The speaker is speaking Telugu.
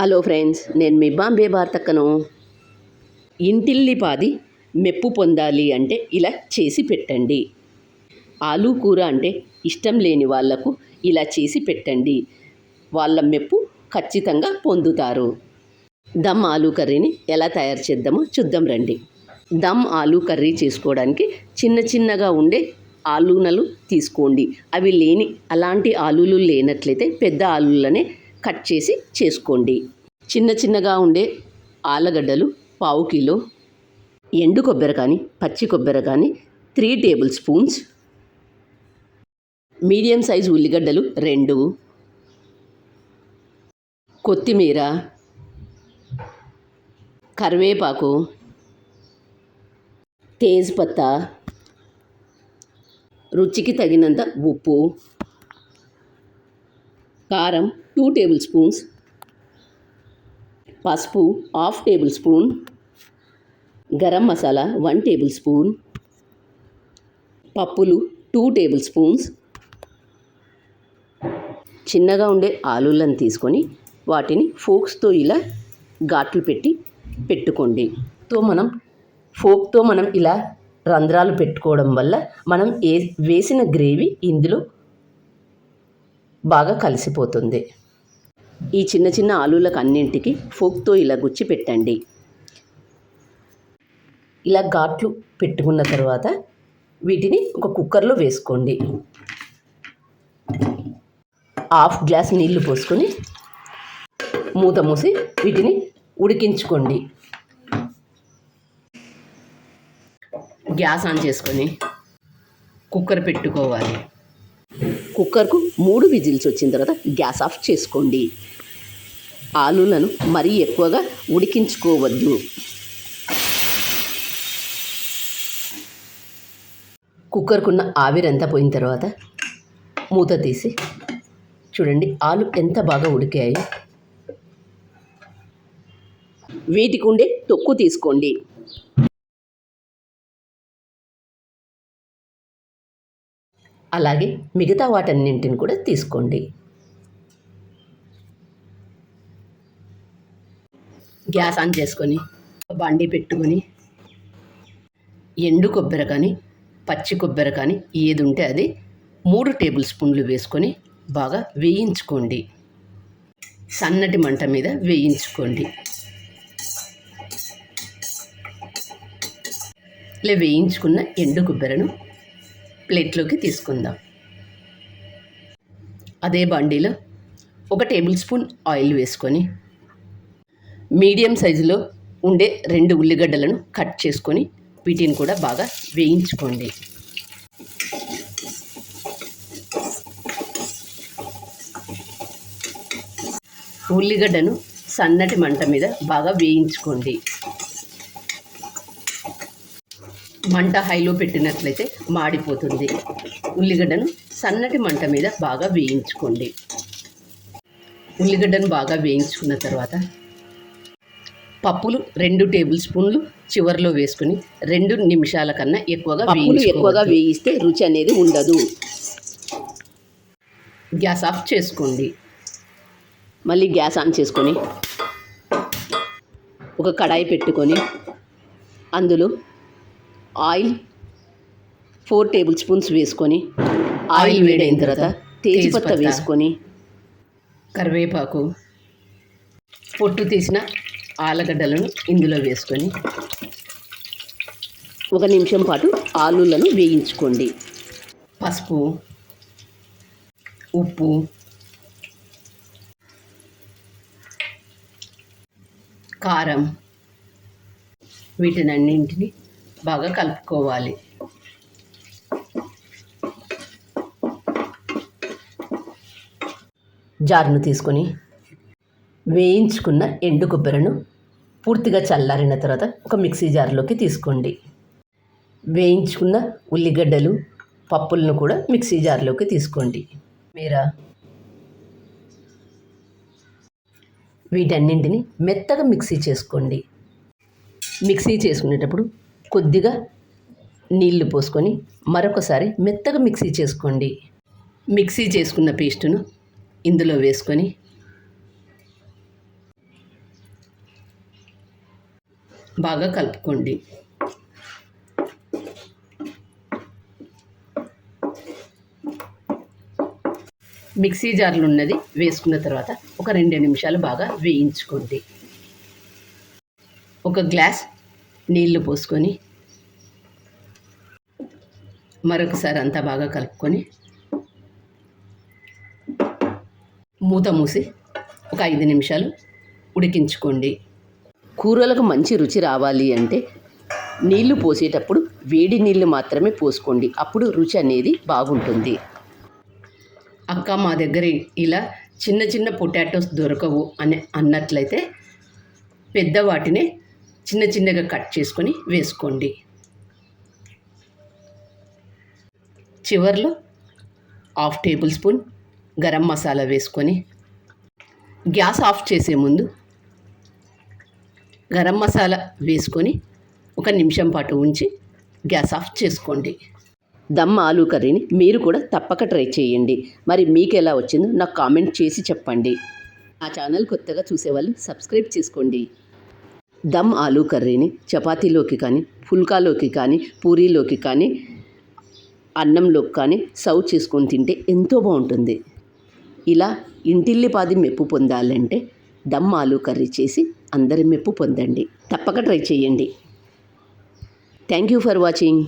హలో ఫ్రెండ్స్, నేను మీ బాంబే భారతక్కను. ఇంటిల్లిపాది మెప్పు పొందాలి అంటే ఇలా చేసి పెట్టండి. ఆలూ కూర అంటే ఇష్టం లేని వాళ్లకు ఇలా చేసి పెట్టండి. వాళ్ళ మెప్పు ఖచ్చితంగా పొందుతారు. దమ్ ఆలూ కర్రీని ఎలా తయారు చేద్దామో చూద్దాం రండి. దమ్ ఆలూ కర్రీ చేసుకోవడానికి చిన్న చిన్నగా ఉండే ఆలూనలు తీసుకోండి. అవి అలాంటి ఆలూలు లేనట్లయితే పెద్ద ఆలూలనే కట్ చేసి చేసుకోండి. చిన్న చిన్నగా ఉండే ఆలుగడ్డలు పావు కిలో, ఎండు కొబ్బరి కానీ పచ్చి కొబ్బరి కానీ 3 టేబుల్ స్పూన్స్, మీడియం సైజు ఉల్లిగడ్డలు 2, కొత్తిమీర, కరివేపాకు, తేజ్పత్తా, రుచికి తగినంత ఉప్పు, కారం 2 టేబుల్ స్పూన్స్, పసుపు 1/2 table spoon, garam masala 1 table spoon, పప్పులు 2 టేబుల్ స్పూన్స్. చిన్నగా ఉండే ఆలూలను తీసుకొని వాటిని ఫోక్స్తో ఇలా ఘాట్లు పెట్టుకోండి. ఫోక్తో మనం ఇలా రంధ్రాలు పెట్టుకోవడం వల్ల మనం వేసిన గ్రేవీ ఇందులో బాగా కలిసిపోతుంది. ఈ చిన్న చిన్న ఆలూలకు అన్నింటికి ఫోక్తో ఇలా గుచ్చి పెట్టండి. ఇలా ఘాట్లు పెట్టుకున్న తర్వాత వీటిని ఒక కుక్కర్లో వేసుకోండి. 1/2 గ్లాస్ నీళ్లు పోసుకొని మూత మూసి వీటిని ఉడికించుకోండి. గ్యాస్ ఆన్ చేసుకొని కుక్కర్ పెట్టుకోవాలి. కుక్కర్కు 3 విజిల్స్ వచ్చిన తర్వాత గ్యాస్ ఆఫ్ చేసుకోండి. ఆలూలను మరీ ఎక్కువగా ఉడికించుకోవద్దు. కుక్కర్కున్న ఆవిరంతా పోయిన తర్వాత మూత తీసి చూడండి ఆలు ఎంత బాగా ఉడికాయి. వీటికి ఉండే తొక్కు తీసుకోండి. అలాగే మిగతా వాటన్నింటిని కూడా తీసుకోండి. గ్యాస్ ఆన్ చేసుకొని బండి పెట్టుకొని ఎండు కొబ్బరి కానీ పచ్చి కొబ్బరి కానీ ఏది ఉంటే అది 3 టేబుల్ స్పూన్లు వేసుకొని బాగా వేయించుకోండి. సన్నటి మంట మీద వేయించుకోండి. ఇలా వేయించుకున్న ఎండు కొబ్బరిను ప్లేట్లోకి తీసుకుందాం. అదే బండిలో 1 టేబుల్ స్పూన్ ఆయిల్ వేసుకొని మీడియం సైజులో ఉండే 2 ఉల్లిగడ్డలను కట్ చేసుకొని వీటిని కూడా బాగా వేయించుకోండి. ఉల్లిగడ్డను సన్నటి మంట మీద బాగా వేయించుకోండి. మంట హైలో పెట్టినట్లయితే మాడిపోతుంది. ఉల్లిగడ్డను సన్నటి మంట మీద బాగా వేయించుకోండి. ఉల్లిగడ్డను బాగా వేయించుకున్న తర్వాత పప్పులు 2 టేబుల్ స్పూన్లు చివరిలో వేసుకొని 2 నిమిషాల కన్నా ఎక్కువగా వేయిస్తే రుచి అనేది ఉండదు. గ్యాస్ ఆఫ్ చేసుకోండి. మళ్ళీ గ్యాస్ ఆన్ చేసుకొని ఒక కడాయి పెట్టుకొని అందులో ఆయిల్ 4 టేబుల్ స్పూన్స్ వేసుకొని ఆయిల్ వేడైన తర్వాత తేజ్పత్తా వేసుకొని కరివేపాకు, పొట్టు తీసిన ఆలుగడ్డలను ఇందులో వేసుకొని 1 నిమిషం పాటు ఆలూలను వేయించుకోండి. పసుపు, ఉప్పు, కారం వీటినన్నింటినీ బాగా కలుపుకోవాలి. జారును తీసుకొని వేయించుకున్న ఎండు కొబ్బరిను పూర్తిగా చల్లారిన తర్వాత ఒక మిక్సీ జార్లోకి తీసుకోండి. వేయించుకున్న ఉల్లిగడ్డలు పప్పులను కూడా మిక్సీ జార్లోకి తీసుకోండి. వీటన్నింటిని మెత్తగా మిక్సీ చేసుకోండి. మిక్సీ చేసుకునేటప్పుడు కొద్దిగా నీళ్లు పోసుకొని మరొకసారి మెత్తగా మిక్సీ చేసుకోండి. మిక్సీ చేసుకున్న పేస్టును ఇందులో వేసుకొని బాగా కలుపుకోండి. మిక్సీ జార్లు ఉన్నది వేసుకున్న తర్వాత ఒక 2 నిమిషాలు బాగా వేయించుకోండి. ఒక గ్లాస్ నీళ్లు పోసుకొని మరొకసారి అంతా బాగా కలుపుకొని మూత మూసి ఒక 5 నిమిషాలు ఉడికించుకోండి. కూరలకు మంచి రుచి రావాలి అంటే నీళ్లు పోసేటప్పుడు వేడి నీళ్లు మాత్రమే పోసుకోండి. అప్పుడు రుచి అనేది బాగుంటుంది. అక్క, మా దగ్గర ఇలా చిన్న చిన్న పొటాటోస్ దొరకవు అని అన్నట్లయితే పెద్ద వాటినే చిన్న చిన్నగా కట్ చేసుకొని వేసుకోండి. చివర్లో 1/2 టేబుల్ స్పూన్ గరం మసాలా వేసుకొని గ్యాస్ ఆఫ్ చేసే ముందు గరం మసాలా వేసుకొని 1 నిమిషం పాటు ఉంచి గ్యాస్ ఆఫ్ చేసుకోండి. దమ్ ఆలూ కర్రీని మీరు కూడా తప్పక ట్రై చేయండి. మరి మీకు ఎలా వచ్చిందో నాకు కామెంట్ చేసి చెప్పండి. నా ఛానల్ కొత్తగా చూసేవాళ్ళు సబ్స్క్రైబ్ చేసుకోండి. దమ్ ఆలూ కర్రీని చపాతీలోకి కానీ, ఫుల్కాలోకి కానీ, పూరీలోకి కానీ, అన్నంలోకి కానీ సర్వ్ చేసుకొని తింటే ఎంతో బాగుంటుంది. ఇలా ఇంటిల్లిపాది మెప్పు పొందాలంటే దమ్ ఆలూ కర్రీ చేసి అందరి మెప్పు పొందండి. తప్పక ట్రై చేయండి. Thank you for watching.